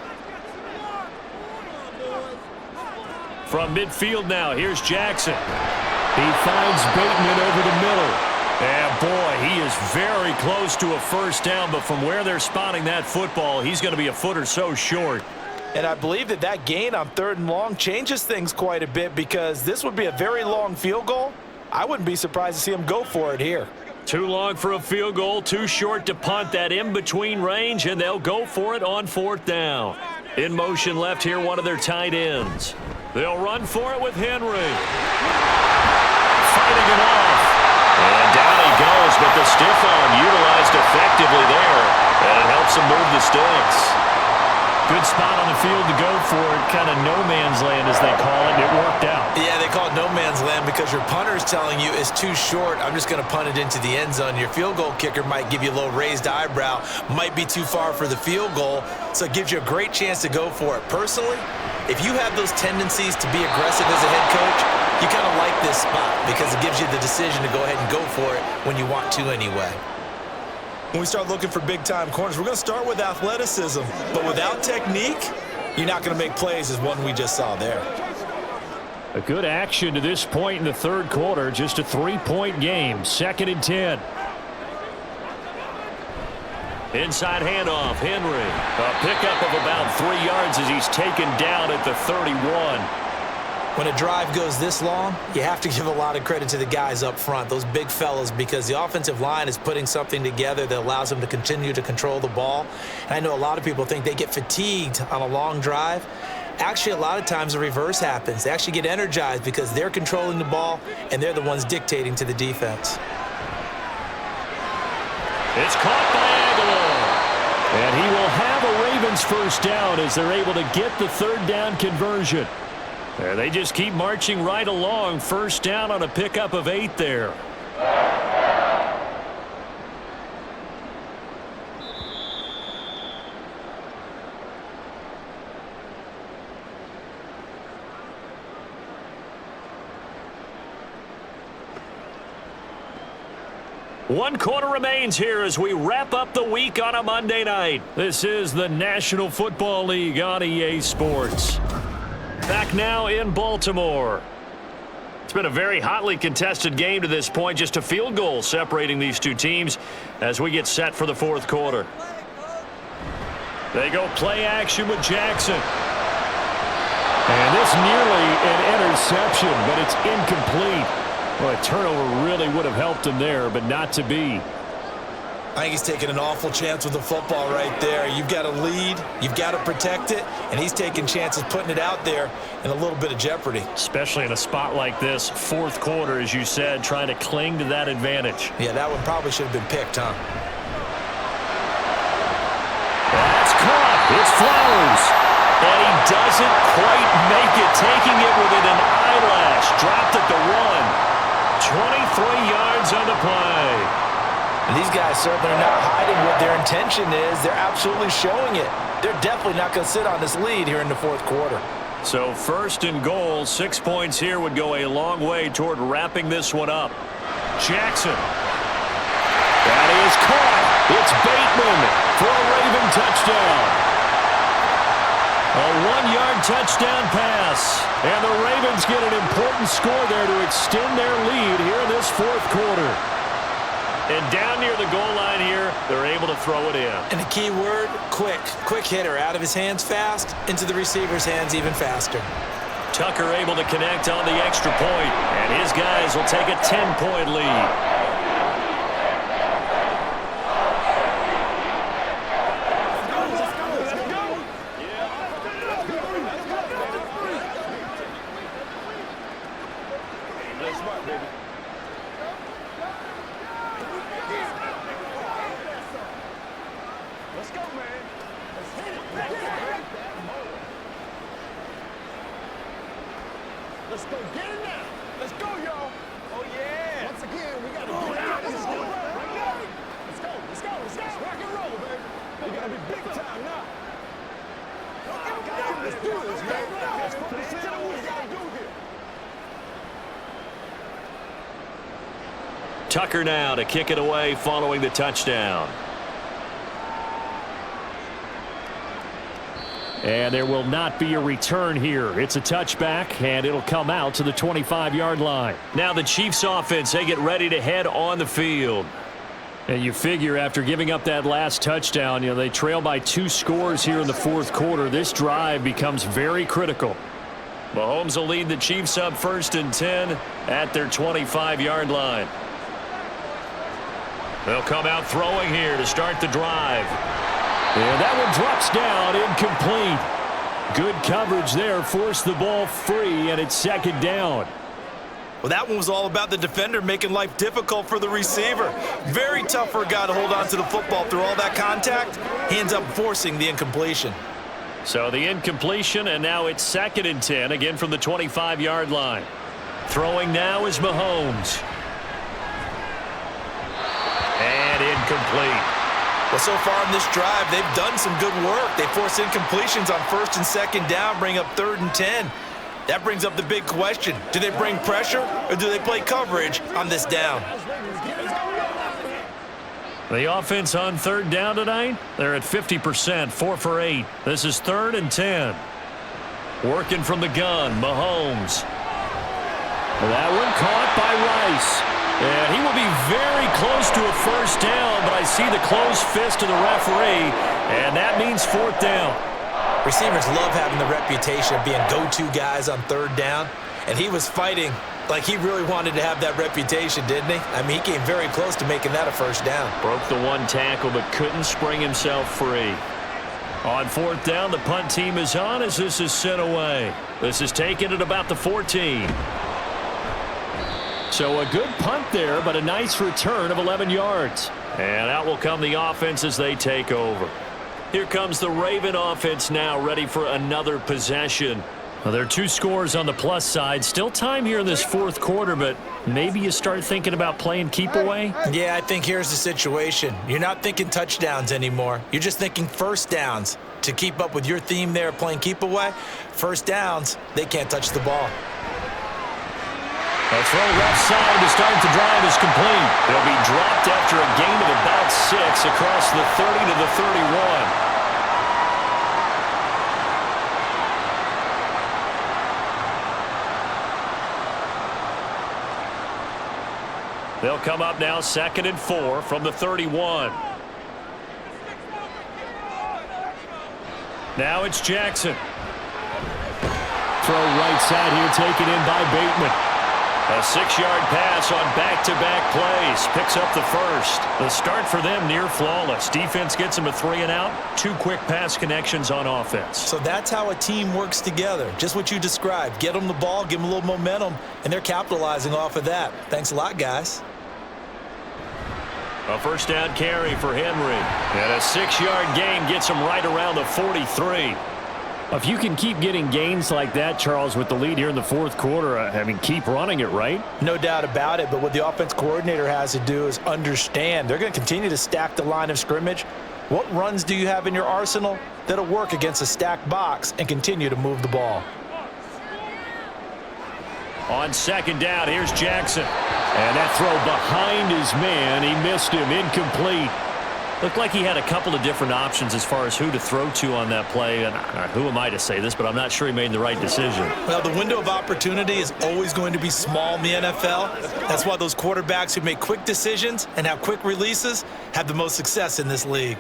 From midfield now, here's Jackson. He finds Bateman over the middle. And boy, he is very close to a first down, but from where they're spotting that football, he's going to be a foot or so short. And I believe that gain on 3rd and long changes things quite a bit, because this would be a very long field goal. I wouldn't be surprised to see him go for it here. Too long for a field goal, too short to punt. That in-between range, and they'll go for it on 4th down. In motion left here, one of their tight ends. They'll run for it with Henry. Fighting it off. And down he goes, but the stiff arm utilized effectively there, and it helps him move the sticks. Good spot on the field to go for it, kind of no man's land as they call it, and it worked out. Yeah, they call it no man's land because your punter is telling you it's too short. I'm just going to punt it into the end zone. Your field goal kicker might give you a little raised eyebrow, might be too far for the field goal, so it gives you a great chance to go for it. Personally, if you have those tendencies to be aggressive as a head coach, you kind of like this spot because it gives you the decision to go ahead and go for it when you want to anyway. When we start looking for big-time corners, we're going to start with athleticism. But without technique, you're not going to make plays as one we just saw there. A good action to this point in the 3rd quarter. Just a 3-point game. 2nd and 10. Inside handoff, Henry. A pickup of about 3 yards as he's taken down at the 31. When a drive goes this long, you have to give a lot of credit to the guys up front, those big fellas, because the offensive line is putting something together that allows them to continue to control the ball. And I know a lot of people think they get fatigued on a long drive. Actually, a lot of times the reverse happens. They actually get energized because they're controlling the ball and they're the ones dictating to the defense. It's caught by Aguilar. And he will have a Ravens first down as they're able to get the 3rd down conversion. And they just keep marching right along. First down on a pickup of 8 there. One quarter remains here as we wrap up the week on a Monday night. This is the National Football League on EA Sports. Back now in Baltimore. It's been a very hotly contested game to this point. Just a field goal separating these two teams as we get set for the 4th quarter. They go play action with Jackson. And this nearly an interception, but it's incomplete. Well, a turnover really would have helped him there, but not to be. I think he's taking an awful chance with the football right there. You've got to lead, you've got to protect it, and he's taking chances putting it out there in a little bit of jeopardy. Especially in a spot like this, 4th quarter, as you said, trying to cling to that advantage. Yeah, that one probably should have been picked, huh? That's caught. It's Flowers. And he doesn't quite make it, taking it within an eyelash. Dropped at the 1. 23 yards on the play. And these guys certainly are not hiding what their intention is. They're absolutely showing it. They're definitely not going to sit on this lead here in the 4th quarter. So 1st and goal, 6 points here would go a long way toward wrapping this one up. Jackson. That is caught. It's Bateman for a Raven touchdown. A 1-yard touchdown pass. And the Ravens get an important score there to extend their lead here in this 4th quarter. And down near the goal line here, they're able to throw it in. And the key word, quick. Quick hitter. Out of his hands fast, into the receiver's hands even faster. Tucker able to connect on the extra point, and his guys will take a 10-point lead. Let's go get it now. Let's go, y'all. Oh, yeah. Once again, we got to get out. Let's go. Let's go. Let's go. Let's rock and roll, baby. We got to be big time now. Let's do this, man. Let's focus in on what we got to do here. Tucker now to kick it away following the touchdown. And there will not be a return here. It's a touchback, and it'll come out to the 25-yard line. Now the Chiefs offense, they get ready to head on the field. And you figure after giving up that last touchdown, they trail by 2 scores here in the fourth quarter. This drive becomes very critical. Mahomes will lead the Chiefs up 1st and 10 at their 25-yard line. They'll come out throwing here to start the drive. And that one drops down, incomplete. Good coverage there, forced the ball free, and it's 2nd down. Well, that one was all about the defender making life difficult for the receiver. Very tough for a guy to hold on to the football through all that contact. He ends up forcing the incompletion. So the incompletion, and now it's 2nd and 10, again from the 25-yard line. Throwing now is Mahomes. And incomplete. Well, so far in this drive, they've done some good work. They force incompletions on 1st and 2nd down, bring up 3rd and 10. That brings up the big question. Do they bring pressure or do they play coverage on this down? The offense on 3rd down tonight, they're at 50%, 4 for 8. This is 3rd and 10. Working from the gun, Mahomes. That one caught by Rice. And he will be very close to a 1st down, but I see the closed fist of the referee, and that means 4th down. Receivers love having the reputation of being go-to guys on 3rd down, and he was fighting like he really wanted to have that reputation, didn't he? I mean, he came very close to making that a 1st down. Broke the 1 tackle, but couldn't spring himself free. On 4th down, the punt team is on as this is sent away. This is taken at about the 14. So a good punt there, but a nice return of 11 yards. And out will come the offense as they take over. Here comes the Raven offense now, ready for another possession. Well, there are 2 scores on the plus side. Still time here in this 4th quarter, but maybe you start thinking about playing keep away? Yeah, I think here's the situation. You're not thinking touchdowns anymore. You're just thinking 1st downs. To keep up with your theme there, playing keep away, 1st downs, they can't touch the ball. A throw left side to start the drive is complete. They'll be dropped after a gain of about 6 across the 30 to the 31. They'll come up now 2nd and 4 from the 31. Now it's Jackson. Throw right side here taken in by Bateman. A 6-yard pass on back-to-back plays. Picks up the 1st. The start for them near flawless. Defense gets them a 3 and out. 2 quick pass connections on offense. So that's how a team works together. Just what you described. Get them the ball, give them a little momentum, and they're capitalizing off of that. Thanks a lot, guys. A 1st down carry for Henry. And a 6-yard gain gets him right around the 43. If you can keep getting gains like that, Charles, with the lead here in the 4th quarter, I mean, keep running it, right? No doubt about it, but what the offense coordinator has to do is understand. They're going to continue to stack the line of scrimmage. What runs do you have in your arsenal that'll work against a stacked box and continue to move the ball? On 2nd down, here's Jackson. And that throw behind his man. He missed him. Incomplete. Looked like he had a couple of different options as far as who to throw to on that play. And who am I to say this, but I'm not sure he made the right decision. Well, the window of opportunity is always going to be small in the NFL. That's why those quarterbacks who make quick decisions and have quick releases have the most success in this league.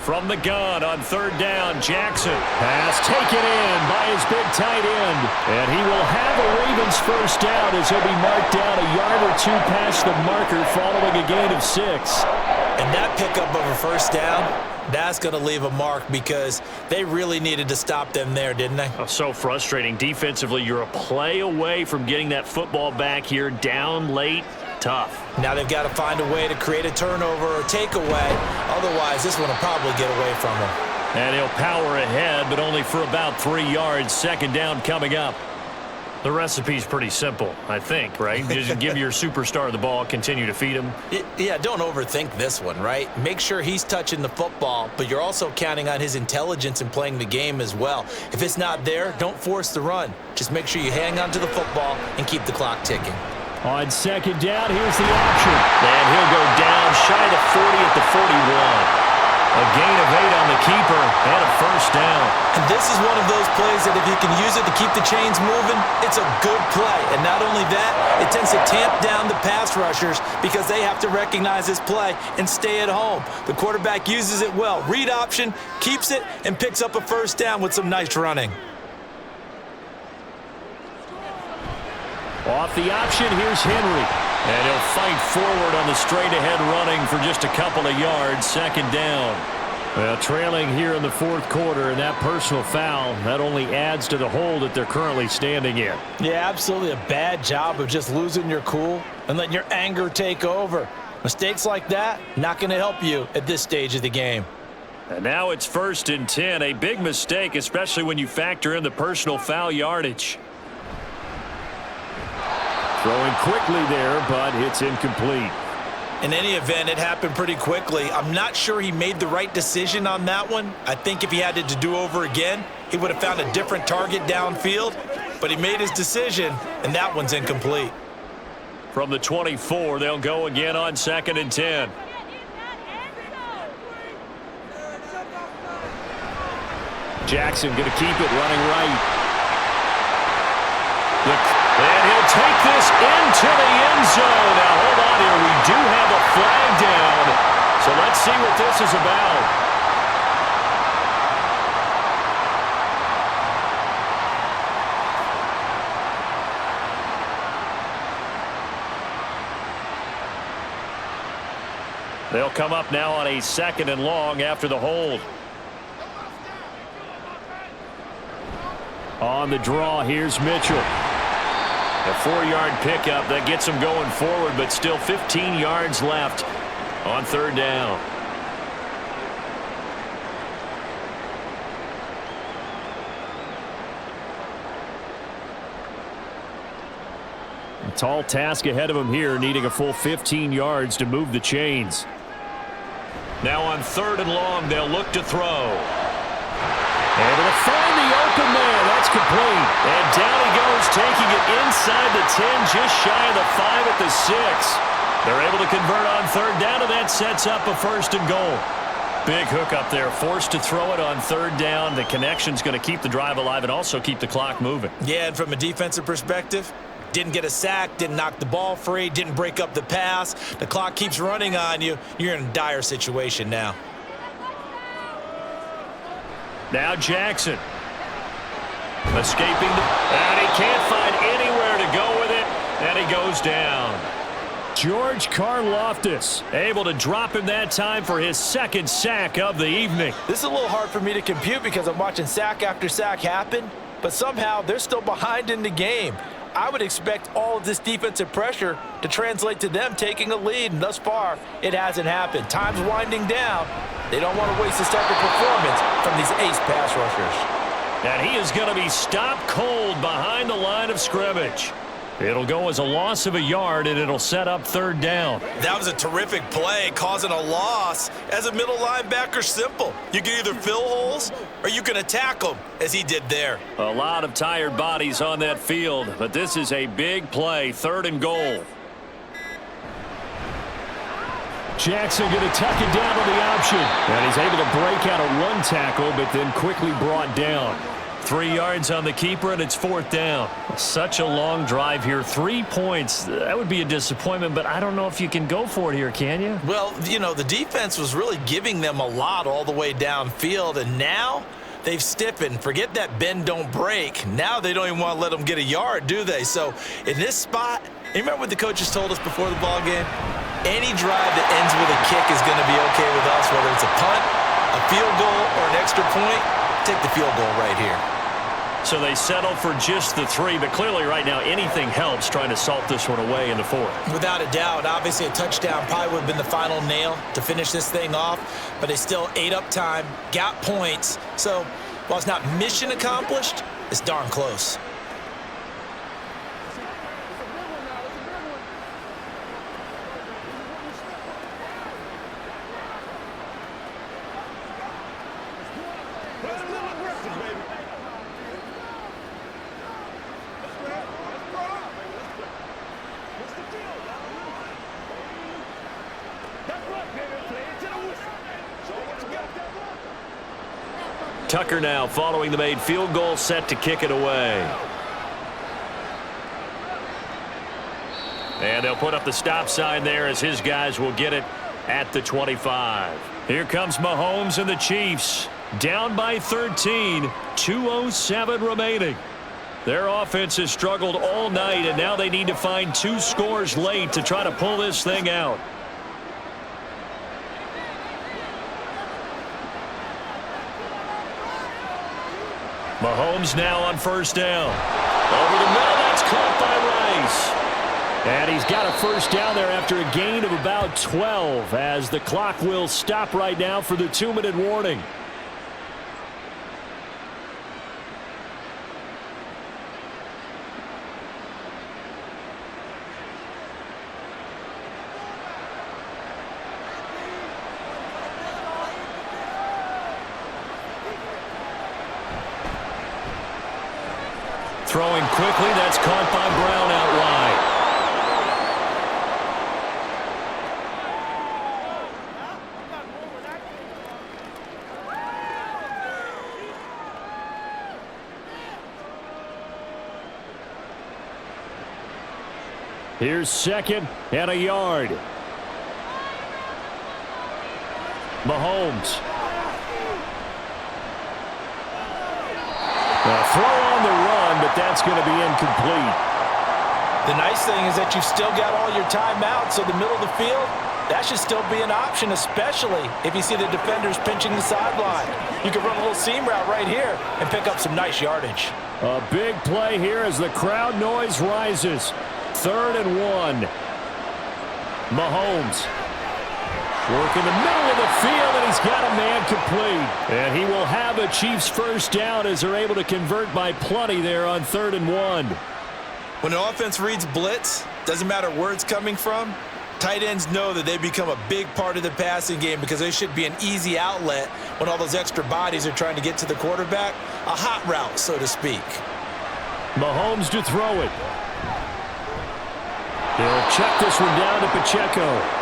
From the gun on 3rd down, Jackson. Pass taken in by his big tight end. And he will have a Ravens 1st down as he'll be marked down a yard or 2 past the marker following a gain of 6. And that pickup of a 1st down That's going to leave a mark because they really needed to stop them there, didn't they? Oh, so frustrating. Defensively, you're a play away from getting that football back here, down late. Tough. Now they've got to find a way to create a turnover or takeaway. Otherwise, this one will probably get away from them. And he'll power ahead, but only for about 3 yards. Second down coming up. The recipe's pretty simple, I think, right? Just give your superstar the ball, continue to feed him. Yeah, don't overthink this one, right? Make sure he's touching the football, but you're also counting on his intelligence in playing the game as well. If it's not there, don't force the run. Just make sure you hang on to the football and keep the clock ticking. On second down, here's the option. And he'll go down shy of the 40 at the 41. A gain of 8 on the keeper and a first down. And this is one of those plays that if you can use it to keep the chains moving, it's a good play. And not only that, it tends to tamp down the pass rushers because they have to recognize this play and stay at home. The quarterback uses it well. Read option, keeps it, and picks up a first down with some nice running. Off the option, here's Henry. And he'll fight forward on the straight-ahead running for just a couple of yards. Second down. Well, trailing here in the fourth quarter, and that personal foul, that only adds to the hole that they're currently standing in. Yeah, absolutely a bad job of just losing your cool and letting your anger take over. Mistakes like that, not going to help you at this stage of the game. And now it's 1st and 10. A big mistake, especially when you factor in the personal foul yardage. Throwing quickly there, but it's incomplete. In any event, it happened pretty quickly. I'm not sure he made the right decision on that one. I think if he had it to do over again, he would have found a different target downfield. But he made his decision, and that one's incomplete. From the 24, they'll go again on 2nd and 10. Jackson going to keep it running right. And he'll take this into the end zone. Now, hold on here. We do have a flag down. So let's see what this is about. They'll come up now on a 2nd and long after the hold. On the draw, here's Mitchell. A 4-yard pickup that gets him going forward, but still 15 yards left on 3rd down. A tall task ahead of him here, needing a full 15 yards to move the chains. Now on 3rd and long, they'll look to throw. Able to find the open man. That's complete. And down he goes, taking it inside the 10, just shy of the 5 at the 6. They're able to convert on 3rd down, and that sets up a 1st and goal. Big hook up there, forced to throw it on 3rd down. The connection's going to keep the drive alive and also keep the clock moving. Yeah, and from a defensive perspective, didn't get a sack, didn't knock the ball free, didn't break up the pass. The clock keeps running on you. You're in a dire situation now. Now Jackson. Escaping, and he can't find anywhere to go with it, and he goes down. George Karlaftis able to drop him that time for his 2nd sack of the evening. This is a little hard for me to compute because I'm watching sack after sack happen, but somehow they're still behind in the game. I would expect all of this defensive pressure to translate to them taking a lead, and thus far, it hasn't happened. Time's winding down. They don't want to waste this type of performance from these ace pass rushers. And he is going to be stopped cold behind the line of scrimmage. It'll go as a loss of a yard, and it'll set up 3rd down. That was a terrific play, causing a loss. As a middle linebacker, simple. You can either fill holes or you can attack them, as he did there. A lot of tired bodies on that field, but this is a big play, 3rd and goal. Jackson going to tuck it down on the option. And he's able to break out of 1 tackle, but then quickly brought down. 3 yards on the keeper, and it's 4th down. Such a long drive here. 3 points. That would be a disappointment, but I don't know if you can go for it here, can you? Well, you know, the defense was really giving them a lot all the way downfield, and now they've stiffened. Forget that bend, don't break. Now they don't even want to let them get a yard, do they? So in this spot, you remember what the coaches told us before the ball game? Any drive that ends with a kick is going to be okay with us, whether it's a punt A field goal or an extra point, take the field goal right here. So they settle for just the 3, but clearly right now anything helps trying to salt this one away in the 4th. Without a doubt, obviously a touchdown probably would have been the final nail to finish this thing off, but they still ate up time, got points. So while it's not mission accomplished, it's darn close. Tucker now following the made field goal, set to kick it away. And they'll put up the stop sign there as his guys will get it at the 25. Here comes Mahomes and the Chiefs. Down by 13, 2:07 remaining. Their offense has struggled all night, and now they need to find 2 scores late to try to pull this thing out. Mahomes now on first down. Over the middle, that's caught by Rice. And he's got a first down there after a gain of about 12 as the clock will stop right now for the 2-minute warning. Throwing quickly, that's caught by Brown out wide. Here's 2nd and a yard. Mahomes. A throw on the run, but that's going to be incomplete. The nice thing is that you've still got all your timeouts, so the middle of the field, that should still be an option, especially if you see the defenders pinching the sideline. You can run a little seam route right here and pick up some nice yardage. A big play here as the crowd noise rises. 3rd and 1. Mahomes. Working the middle of the field, and he's got a man complete. And he will have a Chiefs first down as they're able to convert by plenty there on 3rd and 1. When the offense reads blitz, doesn't matter where it's coming from, tight ends know that they become a big part of the passing game because they should be an easy outlet when all those extra bodies are trying to get to the quarterback. A hot route, so to speak. Mahomes to throw it. He'll check this one down to Pacheco.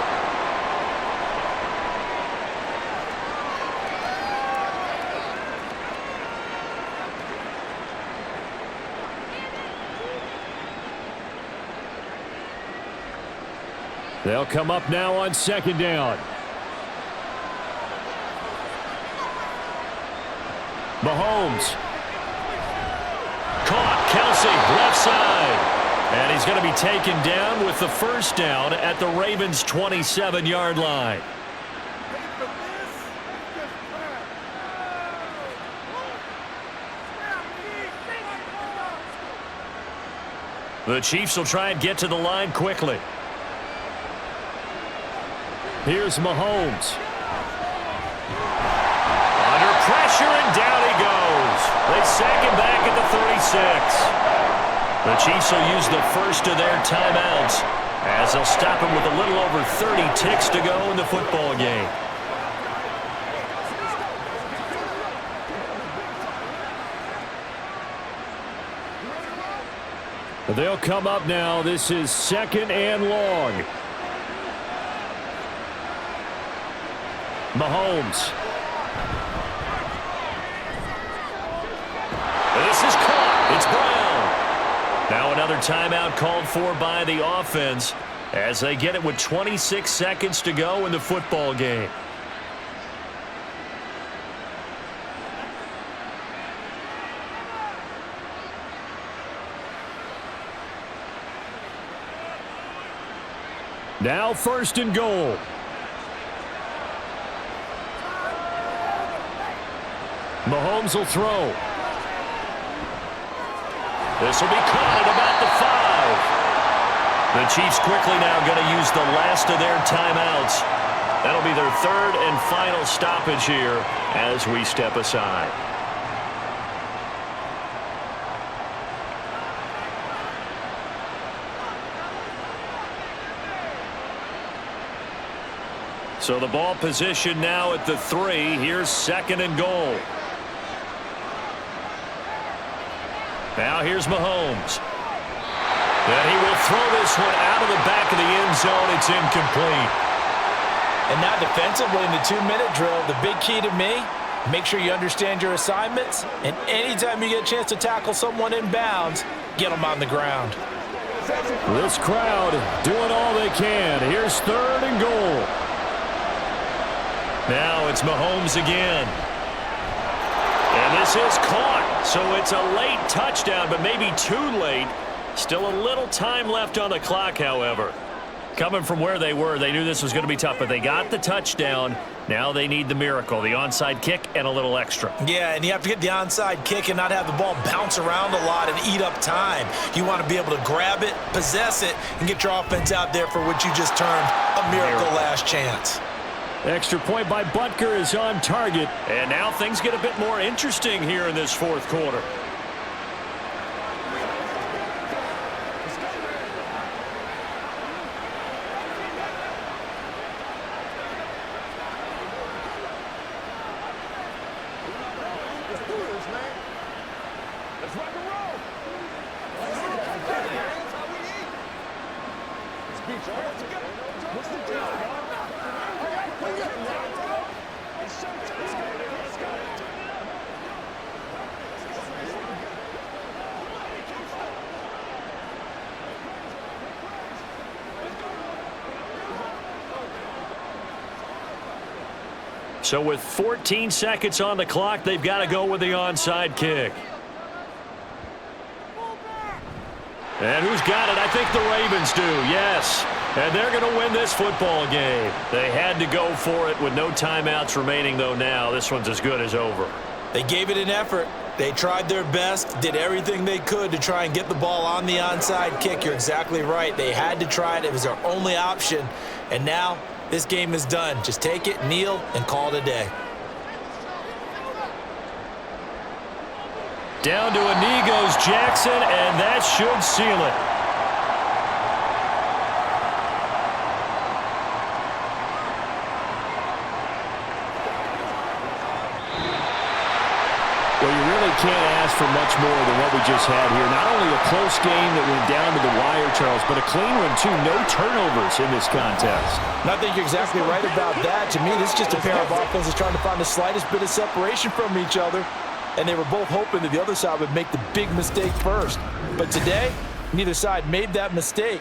They'll come up now on 2nd down. Mahomes. Caught. Kelsey, left side. And he's going to be taken down with the first down at the Ravens' 27-yard line. The Chiefs will try and get to the line quickly. Here's Mahomes. Under pressure, and down he goes. They sack him back at the 36. The Chiefs will use the first of their timeouts as they'll stop him with a little over 30 ticks to go in the football game. They'll come up now. This is 2nd and long. Mahomes. This is caught. It's Brown. Now another timeout called for by the offense as they get it with 26 seconds to go in the football game. Now 1st and goal. Mahomes will throw. This will be caught at about the 5. The Chiefs quickly now going to use the last of their timeouts. That'll be their third and final stoppage here as we step aside. So the ball position now at the 3. Here's 2nd and goal. Now here's Mahomes. And he will throw this one out of the back of the end zone. It's incomplete. And now defensively in the 2-minute drill, the big key to me, make sure you understand your assignments. And anytime you get a chance to tackle someone in bounds, get them on the ground. This crowd doing all they can. Here's 3rd and goal. Now it's Mahomes again. And this is caught. So it's a late touchdown, but maybe too late. Still a little time left on the clock, however. Coming from where they were, they knew this was going to be tough, but they got the touchdown. Now they need the miracle, the onside kick and a little extra. Yeah, and you have to get the onside kick and not have the ball bounce around a lot and eat up time. You want to be able to grab it, possess it, and get your offense out there for what you just termed a miracle last chance. Extra point by Butker is on target. And now things get a bit more interesting here in this 4th quarter. Let's do this, man. Let's rock and roll. That's how we eat. Let's beat y'all. What's the deal, y'all? So with 14 seconds on the clock, they've got to go with the onside kick. And who's got it? I think the Ravens do, yes. And they're going to win this football game. They had to go for it with no timeouts remaining, though now. This one's as good as over. They gave it an effort. They tried their best, did everything they could to try and get the ball on the onside kick. You're exactly right. They had to try it. It was their only option. And now this game is done. Just take it, kneel, and call it a day. Down to a knee goes Jackson, and that should seal it. Well, you really can't ask for much more than what we just had here. Not only a close game that went down to the wire, Charles, but a clean one, too. No turnovers in this contest. And I think you're exactly right about that. To me, this is just a pair of offenses trying to find the slightest bit of separation from each other. And they were both hoping that the other side would make the big mistake first. But today, neither side made that mistake.